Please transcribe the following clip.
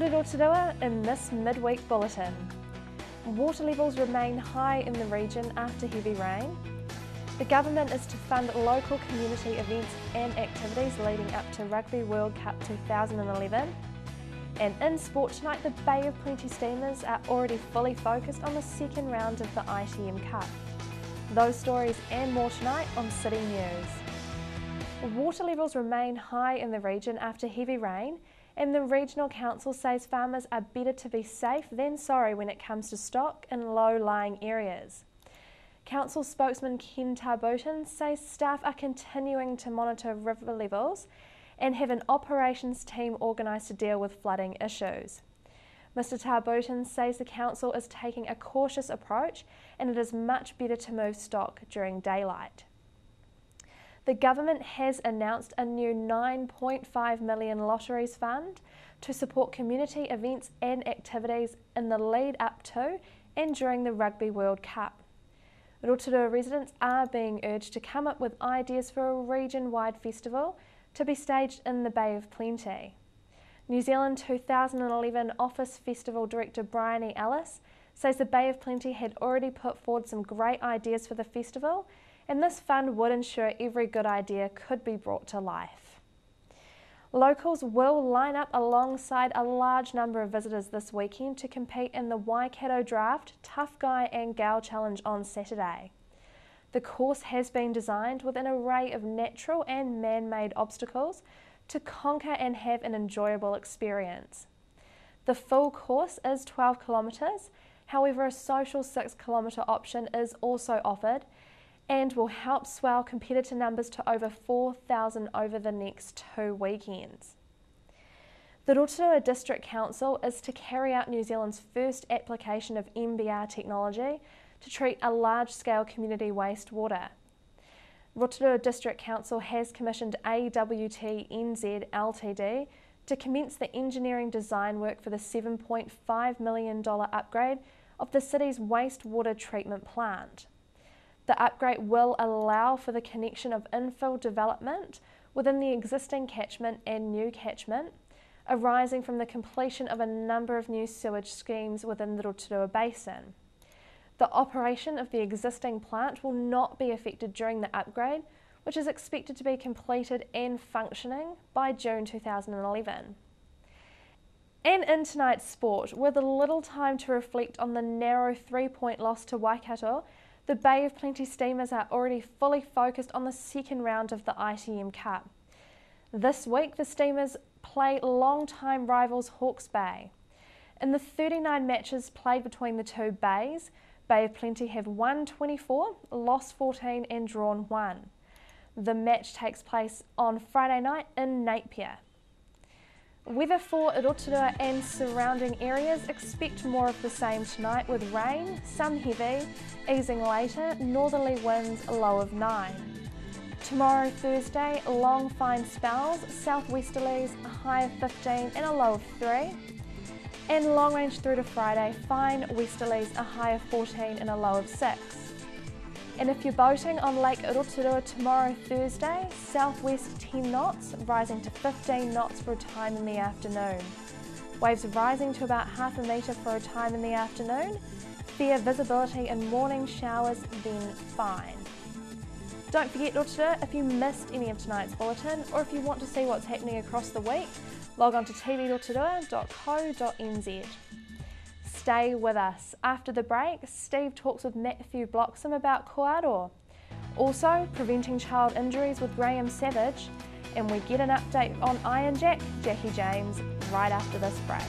Kia ora Rotorua in this midweek bulletin. Water levels remain high in the region after heavy rain. The government is to fund local community events and activities leading up to Rugby World Cup 2011. And in sport tonight, the Bay of Plenty Steamers are already fully focused on the second round of the ITM Cup. Those stories and more tonight on City News. Water levels remain high in the region after heavy rain, and the Regional Council says farmers are better to be safe than sorry when it comes to stock in low-lying areas. Council spokesman Ken Tarboton says staff are continuing to monitor river levels and have an operations team organised to deal with flooding issues. Mr Tarboton says the council is taking a cautious approach and it is much better to move stock during daylight. The government has announced a new $9.5 million lotteries fund to support community events and activities in the lead up to and during the Rugby World Cup. Rotorua residents are being urged to come up with ideas for a region-wide festival to be staged in the Bay of Plenty. New Zealand 2011 Office Festival Director Brian E. Ellis says the Bay of Plenty had already put forward some great ideas for the festival, and this fund would ensure every good idea could be brought to life. Locals will line up alongside a large number of visitors this weekend to compete in the Waikato Draft Tough Guy and Gal Challenge on Saturday. The course has been designed with an array of natural and man-made obstacles to conquer and have an enjoyable experience. The full course is 12 kilometres, however a social 6 kilometre option is also offered and will help swell competitor numbers to over 4,000 over the next 2 weekends. The Rotorua District Council is to carry out New Zealand's first application of MBR technology to treat a large-scale community wastewater. Rotorua District Council has commissioned AWT NZ Ltd to commence the engineering design work for the $7.5 million upgrade of the city's wastewater treatment plant. The upgrade will allow for the connection of infill development within the existing catchment and new catchment, arising from the completion of a number of new sewage schemes within the Rotorua Basin. The operation of the existing plant will not be affected during the upgrade, which is expected to be completed and functioning by June 2011. And in tonight's sport, with little time to reflect on the narrow 3-point loss to Waikato, the Bay of Plenty Steamers are already fully focused on the second round of the ITM Cup. This week, the Steamers play long-time rivals Hawke's Bay. In the 39 matches played between the two bays, Bay of Plenty have won 24, lost 14 and drawn 1. The match takes place on Friday night in Napier. Weather for Rotorua and surrounding areas, expect more of the same tonight with rain, some heavy, easing later, northerly winds a low of 9. Tomorrow Thursday, long fine spells, southwesterlies a high of 15 and a low of 3. And long range through to Friday, fine westerlies a high of 14 and a low of 6. And if you're boating on Lake Rotorua tomorrow Thursday, southwest 10 knots, rising to 15 knots for a time in the afternoon. Waves rising to about half a metre for a time in the afternoon. Fair visibility and morning showers, then fine. Don't forget Rotorua, if you missed any of tonight's bulletin, or if you want to see what's happening across the week, log on to tvrotorua.co.nz. Stay with us. After the break, Steve talks with Matthew Bloxham about Koaro. Also, preventing child injuries with Graham Savage, and we get an update on Iron Jack, Jackie James, right after this break.